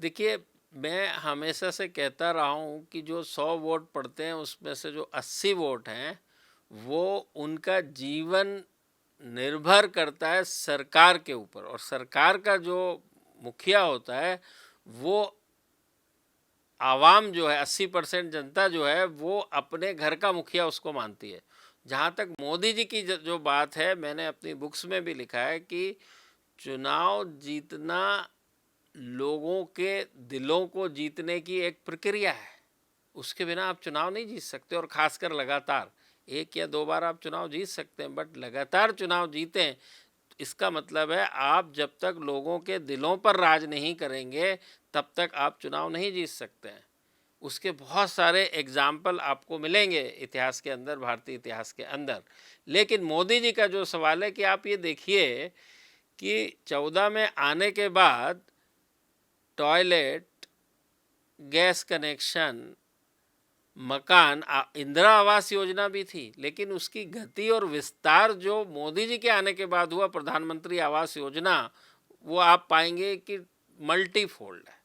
देखिए, मैं हमेशा से कहता रहा हूँ कि जो 100 वोट पड़ते हैं उसमें से जो 80 वोट हैं वो उनका जीवन निर्भर करता है सरकार के ऊपर, और सरकार का जो मुखिया होता है वो आवाम जो है, 80% जनता जो है वो अपने घर का मुखिया उसको मानती है। जहाँ तक मोदी जी की जो बात है, मैंने अपनी बुक्स में भी लिखा है कि चुनाव जीतना लोगों के दिलों को जीतने की एक प्रक्रिया है। उसके बिना आप चुनाव नहीं जीत सकते, और ख़ासकर लगातार 1 या 2 बार आप चुनाव जीत सकते हैं, बट लगातार चुनाव जीतें इसका मतलब है आप जब तक लोगों के दिलों पर राज नहीं करेंगे तब तक आप चुनाव नहीं जीत सकते हैं। उसके बहुत सारे एग्जाम्पल आपको मिलेंगे इतिहास के अंदर, भारतीय इतिहास के अंदर। लेकिन मोदी जी का जो सवाल है कि आप ये देखिए कि 14 में आने के बाद टॉयलेट, गैस कनेक्शन, मकान, इंदिरा आवास योजना भी थी, लेकिन उसकी गति और विस्तार जो मोदी जी के आने के बाद हुआ, प्रधानमंत्री आवास योजना, वो आप पाएंगे कि मल्टीफोल्ड है।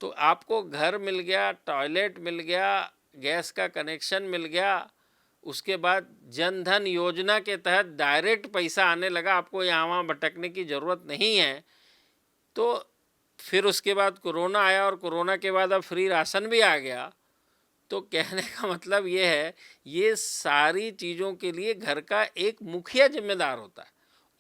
तो आपको घर मिल गया, टॉयलेट मिल गया, गैस का कनेक्शन मिल गया, उसके बाद जन धन योजना के तहत डायरेक्ट पैसा आने लगा, आपको यहाँ वहाँ भटकने की ज़रूरत नहीं है। तो फिर उसके बाद कोरोना आया, और कोरोना के बाद अब फ्री राशन भी आ गया। तो कहने का मतलब ये है, ये सारी चीज़ों के लिए घर का एक मुखिया जिम्मेदार होता है,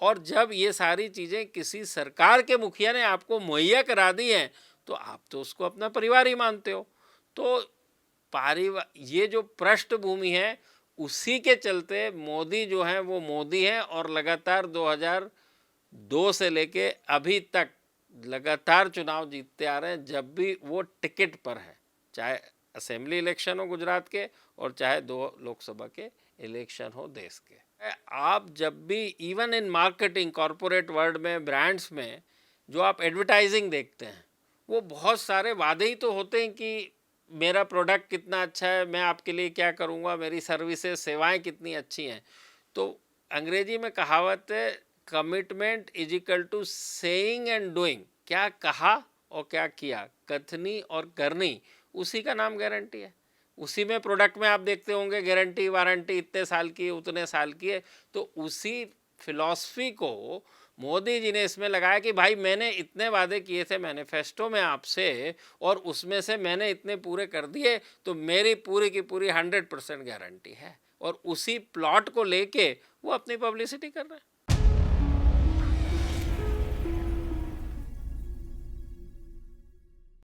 और जब ये सारी चीज़ें किसी सरकार के मुखिया ने आपको मुहैया करा दी हैं तो आप तो उसको अपना परिवार ही मानते हो। तो ये जो पृष्ठभूमि है उसी के चलते मोदी जो हैं वो मोदी हैं, और लगातार 2002 से लेके अभी तक लगातार चुनाव जीतते आ रहे हैं, जब भी वो टिकट पर है, चाहे असेंबली इलेक्शन हो गुजरात के और चाहे 2 लोकसभा के इलेक्शन हो देश के। आप जब भी even in marketing, corporate world में, ब्रांड्स में जो आप एडवर्टाइजिंग देखते हैं, वो बहुत सारे वादे ही तो होते हैं कि मेरा प्रोडक्ट कितना अच्छा है, मैं आपके लिए क्या करूँगा, मेरी सर्विसेज, सेवाएं कितनी अच्छी हैं। तो अंग्रेजी में कहावत है, commitment is equal to saying and doing. क्या कहा और क्या किया, कथनी और करनी, उसी का नाम गारंटी है। उसी में प्रोडक्ट में आप देखते होंगे गारंटी वारंटी इतने साल की है, उतने साल की है। तो उसी फिलॉसफी को मोदी जी ने इसमें लगाया कि भाई मैंने इतने वादे किए थे मैनिफेस्टो में आपसे, और उसमें से मैंने इतने पूरे कर दिए, तो मेरी पूरी की पूरी 100% गारंटी है। और उसी प्लॉट को लेके वो अपनी पब्लिसिटी कर रहे हैं।